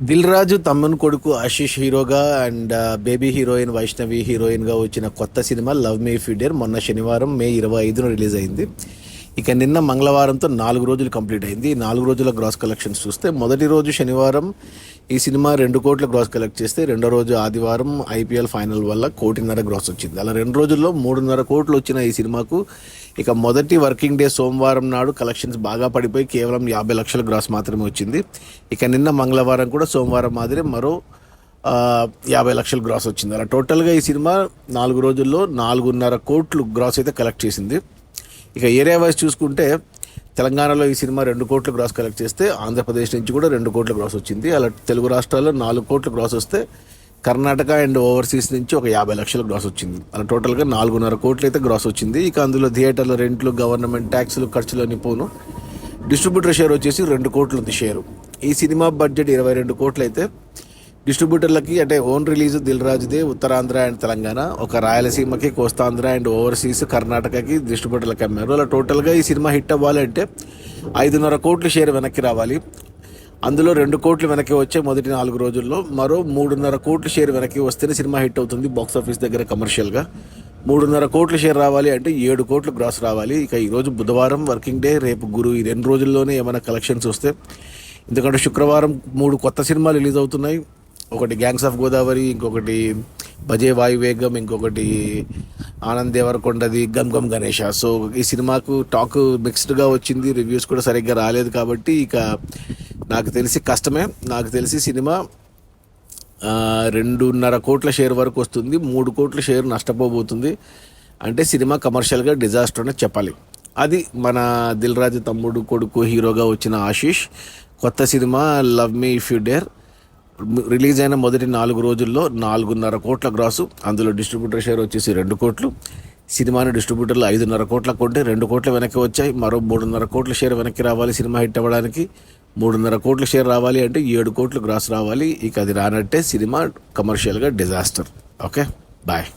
దిల్ రాజు తమ్ముని కొడుకు ఆశీష్ హీరోగా అండ్ బేబీ హీరోయిన్ వైష్ణవి హీరోయిన్గా వచ్చిన కొత్త cinema love me if you dare మొన్న శనివారం మే 25న రిలీజ్ అయింది. ఇక నిన్న మంగళవారంతో 4 రోజులు కంప్లీట్ అయింది. ఈ 4 రోజుల గ్రాస్ కలెక్షన్స్ చూస్తే మొదటి రోజు శనివారం ఈ సినిమా 2 కోట్ల గ్రాస్ కలెక్ట్ చేస్తే రెండో రోజు ఆదివారం ఐపీఎల్ ఫైనల్ వల్ల 1.5 కోటి గ్రాస్ వచ్చింది. అలా 2 రోజుల్లో 3.5 కోట్లు వచ్చిన ఈ సినిమాకు ఇక మొదటి వర్కింగ్ డే సోమవారం నాడు కలెక్షన్స్ బాగా పడిపోయి కేవలం 50 లక్షల గ్రాస్ మాత్రమే వచ్చింది. ఇక నిన్న మంగళవారం కూడా సోమవారం మాదిరి మరో 50 లక్షల గ్రాస్ వచ్చింది. అలా టోటల్గా ఈ సినిమా 4 రోజుల్లో 4.5 కోట్లు గ్రాస్ అయితే కలెక్ట్ చేసింది. ఇక ఏరియా వైజ్ చూసుకుంటే తెలంగాణలో ఈ సినిమా 2 కోట్ల గ్రాస్ కలెక్ట్ చేస్తే ఆంధ్రప్రదేశ్ నుంచి కూడా 2 కోట్ల గ్రాస్ వచ్చింది. అలా తెలుగు రాష్ట్రాల్లో 4 కోట్ల గ్రాస్ వస్తే కర్ణాటక అండ్ ఓవర్సీస్ నుంచి ఒక 50 లక్షల గ్రాస్ వచ్చింది. అలా టోటల్గా 4.5 కోట్లు అయితే గ్రాస్ వచ్చింది. ఇక అందులో థియేటర్ల రెంట్లు, గవర్నమెంట్ ట్యాక్సులు, ఖర్చులు అని పోను. డిస్ట్రిబ్యూటర్ షేర్ వచ్చేసి 2 కోట్లు ఉంది షేరు. ఈ సినిమా బడ్జెట్ 22 కోట్లు అయితే డిస్ట్రిబ్యూటర్లకి అంటే ఓన్ రిలీజ్ దిల్ రాజుదే ఉత్తరాంధ్ర అండ్ తెలంగాణ, ఒక రాయలసీమకి, కోస్తాంధ్ర అండ్ ఓవర్సీస్ కర్ణాటకకి డిస్ట్రిబ్యూటర్లకు అమ్మారు. అలా టోటల్గా ఈ సినిమా హిట్ అవ్వాలి అంటే 5.5 కోట్ల షేర్ వెనక్కి రావాలి. అందులో 2 కోట్లు వెనక్కి వచ్చే మొదటి 4 రోజుల్లో, మరో 3.5 కోట్ల షేర్ వెనక్కి వస్తేనే సినిమా హిట్ అవుతుంది బాక్సాఫీస్ దగ్గర కమర్షియల్గా. 3.5 కోట్ల షేర్ రావాలి అంటే 7 కోట్లు గ్రాస్ రావాలి. ఇక ఈరోజు బుధవారం వర్కింగ్ డే, రేపు గురు, ఈ 2 రోజుల్లోనే ఏమైనా కలెక్షన్స్ వస్తే, ఎందుకంటే శుక్రవారం 3 కొత్త సినిమాలు రిలీజ్ అవుతున్నాయి. ఒకటి గ్యాంగ్స్ ఆఫ్ గోదావరి, ఇంకొకటి భజే వాయువేగం, ఇంకొకటి ఆనంద్ దేవరకొండది గమ్ గమ్ గణేష. సో ఈ సినిమాకు టాక్ మిక్స్డ్గా వచ్చింది, రివ్యూస్ కూడా సరిగ్గా రాలేదు. కాబట్టి ఇక నాకు తెలిసి కష్టమే. నాకు తెలిసి సినిమా 2.5 కోట్ల షేర్ వరకు వస్తుంది, 3 కోట్ల షేర్ నష్టపోబోతుంది. అంటే సినిమా కమర్షియల్గా డిజాస్టర్ అని చెప్పాలి. అది మన దిల్ రాజు తమ్ముడు కొడుకు హీరోగా వచ్చిన ఆశీష్ కొత్త cinema love me if you dare release అయిన మొదటి 4 రోజుల్లో 4.5 కోట్ల గ్రాసు. అందులో డిస్ట్రిబ్యూటర్ షేర్ వచ్చేసి 2 కోట్లు. సినిమాని డిస్ట్రిబ్యూటర్లు 5.5 కోట్ల కొంటే 2 కోట్లు వెనక్కి వచ్చాయి. మరో 3.5 కోట్ల షేర్ వెనక్కి రావాలి సినిమా హిట్ అవ్వడానికి. 3.5 కోట్ల షేర్ రావాలి అంటే 7 కోట్లు గ్రాస్ రావాలి. ఇక అది రానట్టే సినిమా కమర్షియల్గా డిజాస్టర్. Okay, bye.